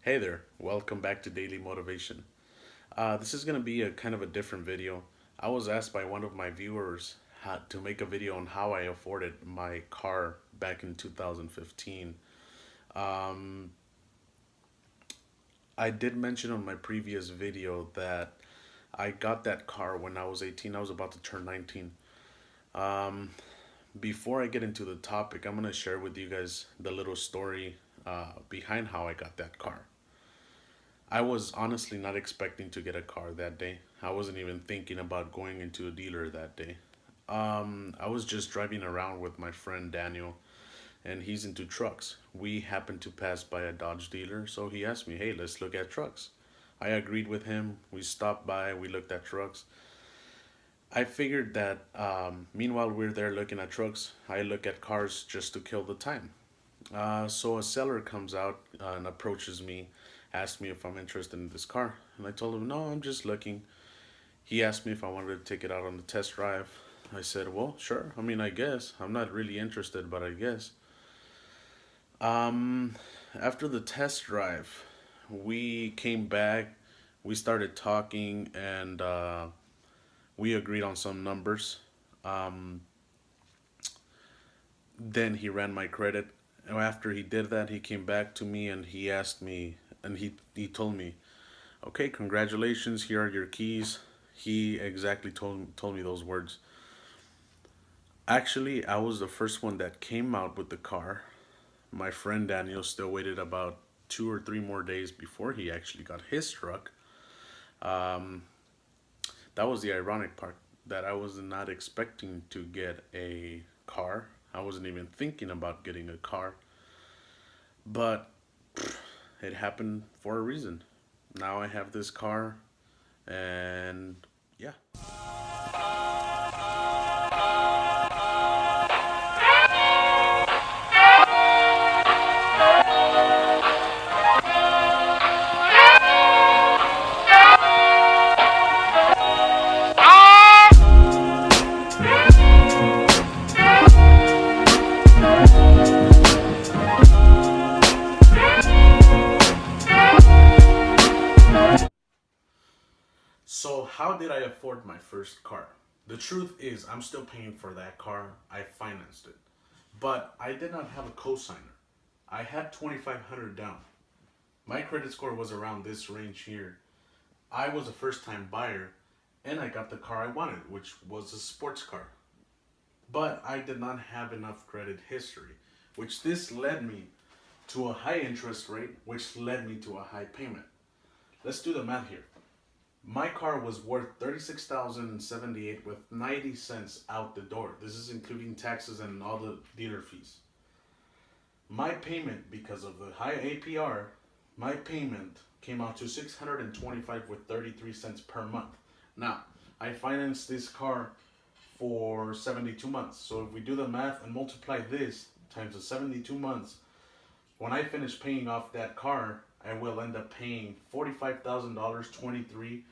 Hey there, welcome back to Daily Motivation. This is going to be a kind of a different video. I was asked by one of my viewers to make a video on how I afforded my car back in 2015. Um, I did mention on my previous video that I got that car when I was 18. I was about to turn 19. Um, Before I get into the topic, I'm going to share with you guys the little story behind how I got that car. I was honestly not expecting to get a car that day. I wasn't even thinking about going into a dealer that day. I was just driving around with my friend Daniel, and he's into trucks. We happened to pass by a Dodge dealer, so he asked me, "Hey, let's look at trucks." I agreed with him. We stopped by, we looked at trucks. I figured that meanwhile we're there looking at trucks, I look at cars just to kill the time. So a seller comes out and approaches me, asks me if I'm interested in this car, and I told him no, I'm just looking. He asked me if I wanted to take it out on the test drive. I said, well, sure. I mean, I guess I'm not really interested, but I guess. Um, After the test drive, we came back, we started talking, and we agreed on some numbers. Um, then he ran my credit. And after he did that, he came back to me and he asked me, and he told me, "Okay, congratulations. Here are your keys." He exactly told me those words. Actually, I was the first one that came out with the car. My friend Daniel still waited about 2 or 3 more days before he actually got his truck. Um, that was the ironic part, that I was not expecting to get a car. I wasn't even thinking about getting a car, but it happened for a reason. Now I have this car, and yeah. So, how did I afford my first car? The truth is, I'm still paying for that car. I financed it. But I did not have a cosigner. I had 2,500 down. My credit score was around this range here. I was a first time buyer and I got the car I wanted, which was a sports car. But I did not have enough credit history, which this led me to a high interest rate, which led me to a high payment. Let's do the math here. My car was worth 36,078 with 90 cents out the door. This is including taxes and all the dealer fees. My payment, because of the high APR, my payment came out to 625 with 33 cents per month. Now, I financed this car for 72 months. So if we do the math and multiply this times the 72 months, when I finish paying off that car, I will end up paying $45,000 23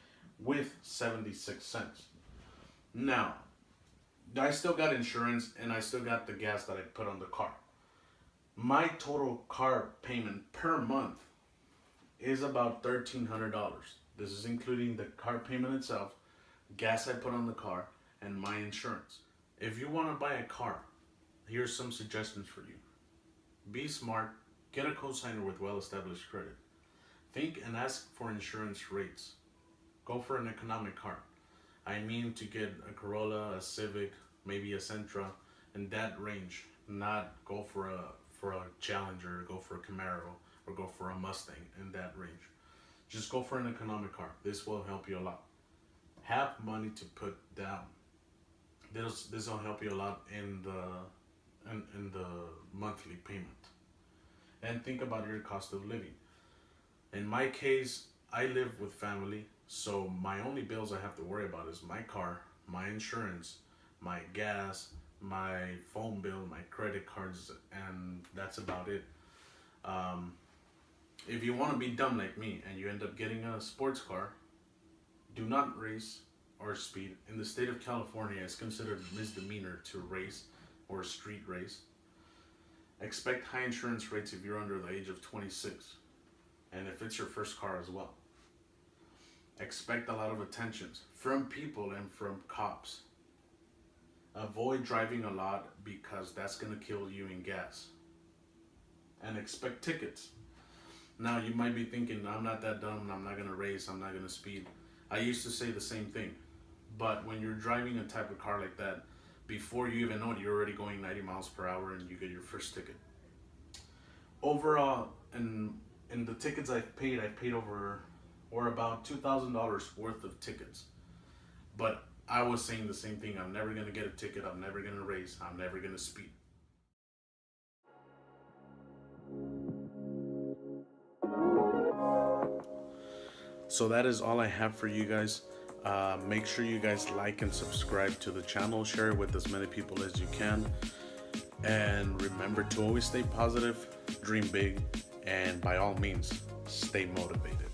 with 76 cents. Now, I still got insurance and I still got the gas that I put on the car. My total car payment per month is about $1,300. This is including the car payment itself, gas I put on the car, and my insurance. If you want to buy a car, here's some suggestions for you. Be smart, get a cosigner with well established credit. Think and ask for insurance rates. Go for an economic car. I mean to get a Corolla, a Civic, maybe a Sentra, in that range. Not go for a Challenger, go for a Camaro, or go for a Mustang in that range. Just go for an economic car. This will help you a lot. Have money to put down. This will help you a lot in the monthly payment. And think about your cost of living. In my case, I live with family, so my only bills I have to worry about is my car, my insurance, my gas, my phone bill, my credit cards, and that's about it. Um, if you want to be dumb like me and you end up getting a sports car, do not race or speed. In the state of California, it's considered misdemeanor to race or street race. Expect high insurance rates if you're under the age of 26. and if it's your first car as well. Expect a lot of attentions from people and from cops. Avoid driving a lot because that's going to kill you in gas. And expect tickets. Now you might be thinking, I'm not that dumb, I'm not going to race, I'm not going to speed. I used to say the same thing. But when you're driving a type of car like that, before you even know it, you're already going 90 miles per hour and you get your first ticket. Overall, in the tickets I've paid over or about $2,000 worth of tickets. But I was saying the same thing. I'm never going to get a ticket. I'm never going to race. I'm never going to speed. So that is all I have for you guys. Make sure you guys like and subscribe to the channel. Share it with as many people as you can. And remember to always stay positive, dream big, and by all means, stay motivated.